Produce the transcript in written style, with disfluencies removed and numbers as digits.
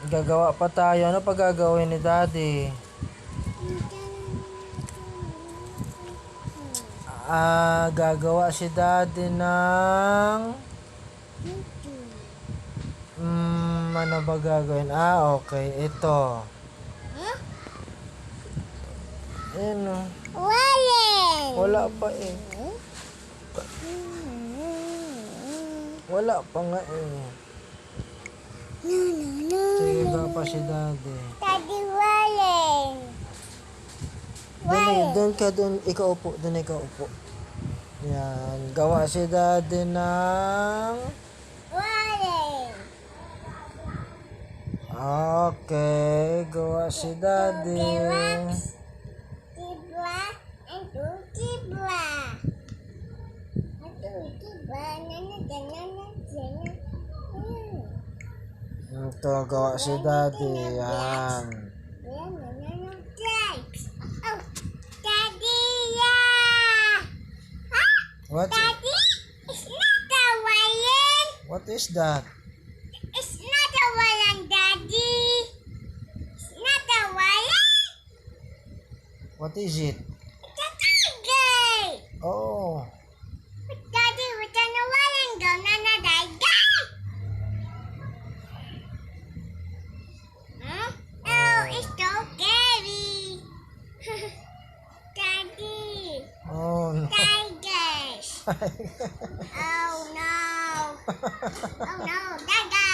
Gagawa pa tayo. Ano pa gagawin ni Daddy? Gagawa si Daddy ng... ano ba gagawin? Okay. Ito. Ayan o. Wala pa eh. Wala pa nga eh. Sige, gawa pa si Daddy. Daddy, wallet. Doon ka, doon. Ikaw upo. Doon ikaw upo. Yan. Gawa si Daddy ng... Wallet. Okay. Gawa si Daddy. Kibla. Ito, kibla. Ito, kibla. Ito, gawa si Daddy. Yan. Oh, Daddy, yeah. What? Daddy, it's not a lion. What is that? It's not a lion, Daddy. It's not a lion. What is it? It's a tiger. Oh. Daddy, we're gonna lion go, Nana, tiger. Huh? Oh, it's so scary. Daddy, Oh no. tigers. Oh no. Oh no, Dada.